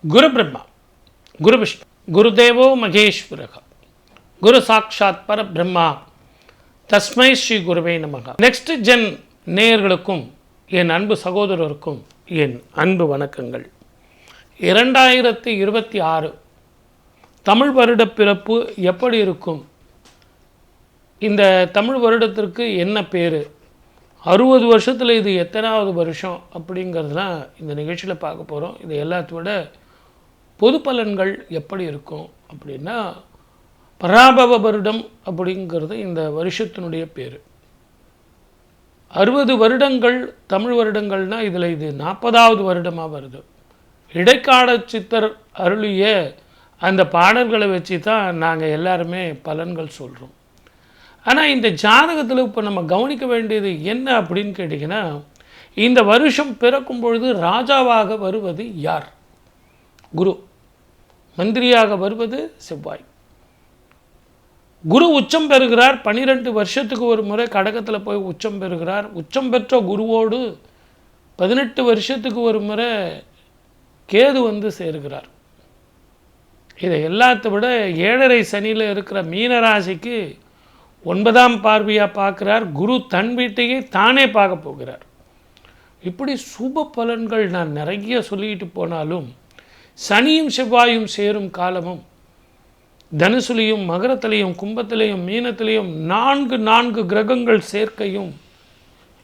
குரு பிரம்மா, குரு விஷ்ணு, குருதேவோ மகேஸ்வரக, குரு சாட்சாத் பரபிரம்மா, தஸ்மை ஸ்ரீ குருவே நமக. நெக்ஸ்ட் ஜென் நேயர்களுக்கும் என் அன்பு சகோதரருக்கும் என் அன்பு வணக்கங்கள். 2026 தமிழ் வருட பிறப்பு எப்படி இருக்கும்? இந்த தமிழ் வருடத்திற்கு என்ன பேர்? 60 வருஷத்தில் இது எத்தனாவது வருஷம் அப்படிங்கிறதுலாம் இந்த நிகழ்ச்சியில் பார்க்க போகிறோம். இது எல்லாத்த விட பொது பலன்கள் எப்படி இருக்கும் அப்படின்னா, பராபவ வருடம் அப்படிங்கிறது இந்த வருஷத்தினுடைய பேர். 60 வருடங்கள் தமிழ் வருடங்கள்னால் இதில் இது 40வது வருடமாக வருது. இடைக்கால சித்தர் அருளிய அந்த பாடல்களை வச்சு தான் நாங்கள் எல்லாருமே பலன்கள் சொல்கிறோம். ஆனால் இந்த ஜாதகத்தில் இப்போ நம்ம கவனிக்க வேண்டியது என்ன அப்படின்னு கேட்டிங்கன்னா, இந்த வருஷம் பிறக்கும் பொழுது ராஜாவாக வருவது யார்? குரு. மந்திரியாக வருவது செவ்வாய். குரு உச்சம் பெறுகிறார். 12 வருஷத்துக்கு ஒரு முறை கடகத்தில் போய் உச்சம் பெறுகிறார். உச்சம் பெற்ற குருவோடு 18 வருஷத்துக்கு ஒரு முறை கேது வந்து சேருகிறார். இதை எல்லாத்த விட 7.5 சனியில் இருக்கிற மீனராசிக்கு 9ஆம் பார்வையாக பார்க்குறார். குரு தன் வீட்டையே தானே பார்க்க போகிறார். இப்படி சுப பலன்கள் நான் நிறைய சொல்லிக்கிட்டு போனாலும், சனியும் செவ்வாயும் சேரும் காலமும் தனுசுலையும் மகரத்திலையும் கும்பத்திலையும் மீனத்திலையும் 4 கிரகங்கள் சேர்க்கையும்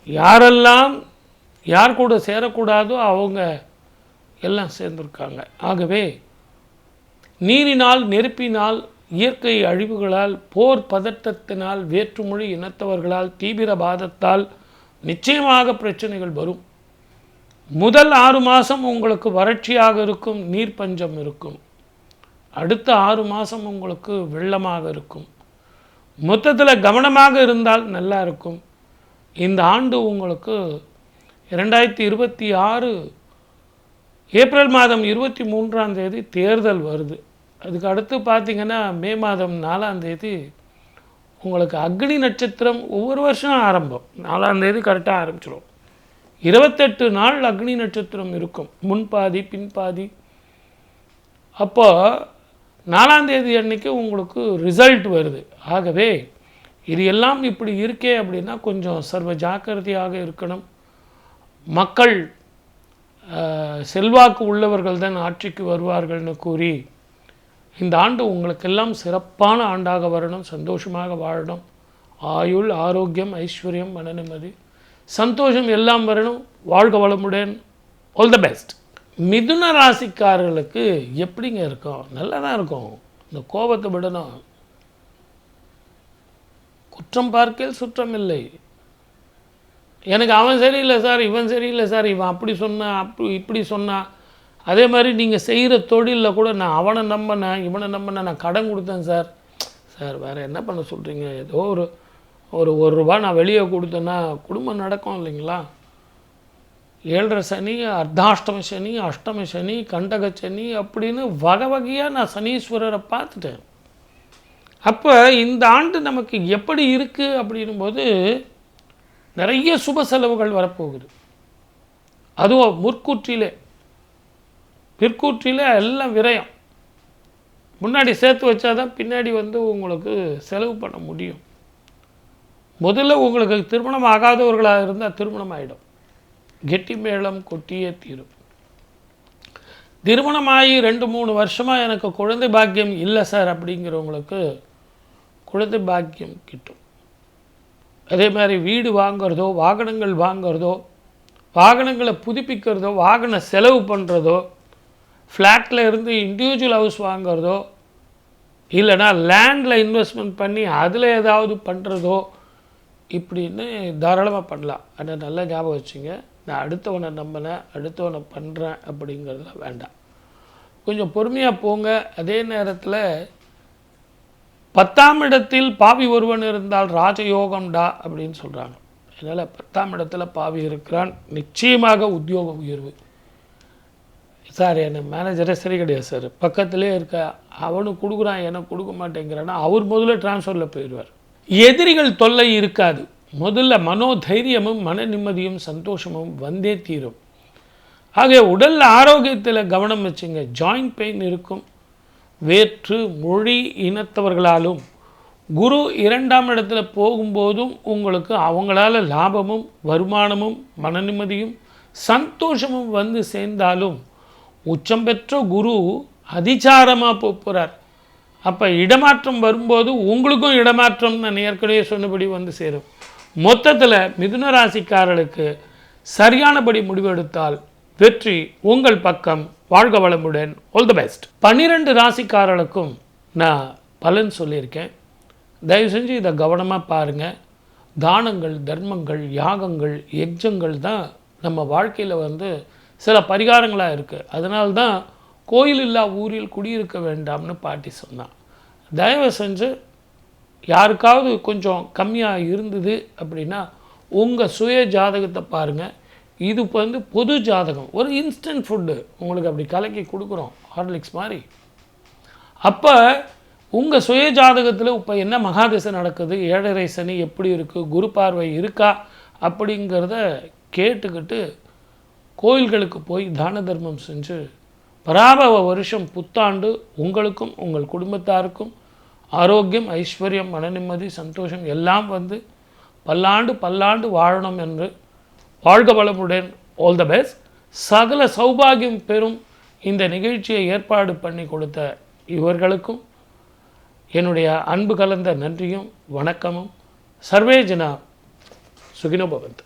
யாரெல்லாம் யார் கூட சேரக்கூடாதோ அவங்க எல்லாம் சேர்ந்துருக்காங்க. ஆகவே நீரினால், நெருப்பினால், இயற்கை அழிவுகளால், போர் பதட்டத்தினால், வேற்றுமொழி இனத்தவர்களால், தீவிரவாதத்தால் நிச்சயமாக பிரச்சனைகள் வரும். முதல் 6 மாதம் உங்களுக்கு வறட்சியாக இருக்கும், நீர் பஞ்சம் இருக்கும். அடுத்த 6 மாதம் உங்களுக்கு வெள்ளமாக இருக்கும். மொத்தத்தில் கவனமாக இருந்தால் நல்லா இருக்கும். இந்த ஆண்டு உங்களுக்கு 2026 ஏப்ரல் மாதம் 23ஆம் தேதி தேர்தல் வருது. அதுக்கு அடுத்து பார்த்திங்கன்னா மே மாதம் 4ஆம் தேதி உங்களுக்கு அக்னி நட்சத்திரம் ஒவ்வொரு வருஷம் ஆரம்பம். 4ஆம் தேதி கரெக்டாக ஆரம்பிச்சிடும். 28 நாள் அக்னி நட்சத்திரம் இருக்கும், முன்பாதி பின்பாதி. அப்போ 4ஆம் தேதி அன்னைக்கு உங்களுக்கு ரிசல்ட் வருது. ஆகவே இது எல்லாம் இப்படி இருக்கே அப்படின்னா கொஞ்சம் சர்வ ஜாக்கிரதையாக இருக்கணும். மக்கள் செல்வாக்கு உள்ளவர்கள் தான் ஆட்சிக்கு வருவார்கள்னு கூறி இந்த ஆண்டு உங்களுக்கெல்லாம் சிறப்பான ஆண்டாக வரணும். சந்தோஷமாக வாழணும். ஆயுள், ஆரோக்கியம், ஐஸ்வர்யம், மன நிம்மதி, சந்தோஷம் எல்லாம் வரணும். வாழ்க வளமுடன். All the best. மிதுன ராசிக்காரர்களுக்கு எப்படிங்க இருக்கும்? நல்லா தான் இருக்கும். இந்த கோபத்தை விடணும். குற்றம் பார்க்கல் சுற்றம் இல்லை. எனக்கு அவன் சரியில்லை சார், இவன் சரியில்லை சார், இவன் அப்படி சொன்னான், இப்படி சொன்னான். அதே மாதிரி நீங்கள் செய்கிற தொழிலில் கூட நான் அவனை நம்பினேன், இவனை நம்பினேன், நான் கடன் கொடுத்தேன் சார். சார் வேறு என்ன பண்ண சொல்கிறீங்க? ஏதோ ஒரு ரூபா நான் வெளியே கொடுத்தேன்னா குடும்பம் நடக்கும் இல்லைங்களா? 7.5 சனி, அர்த்தாஷ்டம சனி, அஷ்டம சனி, கண்டக சனி அப்படின்னு வகை வகையாக நான் சனீஸ்வரரை பார்த்துட்டேன். அப்போ இந்த ஆண்டு நமக்கு எப்படி இருக்குது அப்படின்னும்போது நிறைய சுப செலவுகள் வரப்போகுது. அதுவும் முற்கூற்றிலே பிற்கூற்றிலே எல்லாம் விரயம். முன்னாடி சேர்த்து வச்சாதான் பின்னாடி வந்து உங்களுக்கு செலவு பண்ண முடியும். முதல்ல உங்களுக்கு திருமணம் ஆகாதவர்களாக இருந்தால் திருமணம் ஆகிடும். கெட்டி மேளம் கொட்டியே தீரும். திருமணமாகி 2-3 வருஷமாக எனக்கு குழந்தை பாக்கியம் இல்லை சார் அப்படிங்கிறவங்களுக்கு குழந்தை பாக்கியம் கிட்டும். அதே மாதிரி வீடு வாங்கிறதோ, வாகனங்கள் வாங்கிறதோ, வாகனங்களை புதுப்பிக்கிறதோ, வாகன செலவு பண்ணுறதோ, ஃப்ளாட்டில் இருந்து இண்டிவிஜுவல் ஹவுஸ் வாங்கிறதோ, இல்லைனா லேண்டில் இன்வெஸ்ட்மெண்ட் பண்ணி அதில் ஏதாவது பண்ணுறதோ, இப்படின்னு தாராளமாக பண்ணலாம். ஆனால் நல்லா ஞாபகம் வச்சுங்க, நான் அடுத்தவனை நம்பினேன், அடுத்தவனை பண்ணுறேன் அப்படிங்கிறதுலாம் வேண்டாம். கொஞ்சம் பொறுமையாக போங்க. அதே நேரத்தில் 10ஆம் இடத்தில் பாவி ஒருவன் இருந்தால் ராஜயோகம்டா அப்படின்னு சொல்கிறாங்க. அதனால் 10ஆம் இடத்துல பாவி இருக்கிறான், நிச்சயமாக உத்தியோக உயர்வு. சார் என்ன மேனேஜரே சரி கிடையாது சார், பக்கத்துலேயே இருக்க அவனுக்கு கொடுக்குறான் எனக்கு கொடுக்க மாட்டேங்கிறான்னா அவர் முதல்ல டிரான்ஸ்ஃபரில் போயிடுவார். எதிரிகள் தொல்லை இருக்காது. முதல்ல மனோதைரியமும் மன நிம்மதியும் சந்தோஷமும் வந்தே தீரும். ஆக உடல் ஆரோக்கியத்தில் கவனம் வச்சுங்க. ஜாயிண்ட் பெயின் இருக்கும். வேற்று மொழி இனத்தவர்களாலும் குரு 2ஆம் இடத்துல போகும்போதும் உங்களுக்கு அவங்களால லாபமும் வருமானமும் மன நிம்மதியும் சந்தோஷமும் வந்து சேர்ந்தாலும் உச்சம் பெற்ற குரு அதிசாரமாக போகிறார். அப்போ இடமாற்றம் வரும்போது உங்களுக்கும் இடமாற்றம் நான் ஏற்கனவே சொன்னபடி வந்து சேரும். மொத்தத்தில் மிதுன ராசிக்காரர்களுக்கு சரியானபடி முடிவெடுத்தால் வெற்றி உங்கள் பக்கம். வாழ்க வளமுடன். All the best. 12 ராசிக்காரர்களுக்கும் நான் பலன் சொல்லியிருக்கேன். தயவு செஞ்சு இதை கவனமாக பாருங்கள். தானங்கள், தர்மங்கள், யாகங்கள், யஜ்ஜங்கள் தான் நம்ம வாழ்க்கையில் வந்து சில பரிகாரங்களாக இருக்குது. அதனால்தான் கோயில் இல்லா ஊரில் குடியிருக்க வேண்டாம்னு பாட்டி சொன்னான். தயவு செஞ்சு யாருக்காவது கொஞ்சம் கம்மியாக இருந்தது அப்படின்னா உங்கள் சுய ஜாதகத்தை பாருங்கள். இது வந்து பொது ஜாதகம், ஒரு இன்ஸ்டன்ட் ஃபுட்டு உங்களுக்கு அப்படி கலக்கி கொடுக்குறோம், ஹார்லிக்ஸ் மாதிரி. அப்போ உங்கள் சுய ஜாதகத்தில் இப்போ என்ன மகாதிசை நடக்குது, ஏழரை சனி எப்படி இருக்குது, குரு பார்வை இருக்கா அப்படிங்கிறத கேட்டுக்கிட்டு கோயில்களுக்கு போய் தான தர்மம் செஞ்சு பராபவ வருஷம் புத்தாண்டு உங்களுக்கும் உங்கள் குடும்பத்தாருக்கும் ஆரோக்கியம், ஐஸ்வர்யம், மன நிம்மதி, சந்தோஷம் எல்லாம் வந்து பல்லாண்டு பல்லாண்டு வாழணும் என்று வாழ்க வளமுடன். All the best. சகல சௌபாகியம் பெறும் இந்த நிகழ்ச்சியை ஏற்பாடு பண்ணி கொடுத்த இவர்களுக்கும் என்னுடைய அன்பு கலந்த நன்றியும் வணக்கமும். சர்வே ஜனா சுகினோ பவந்து.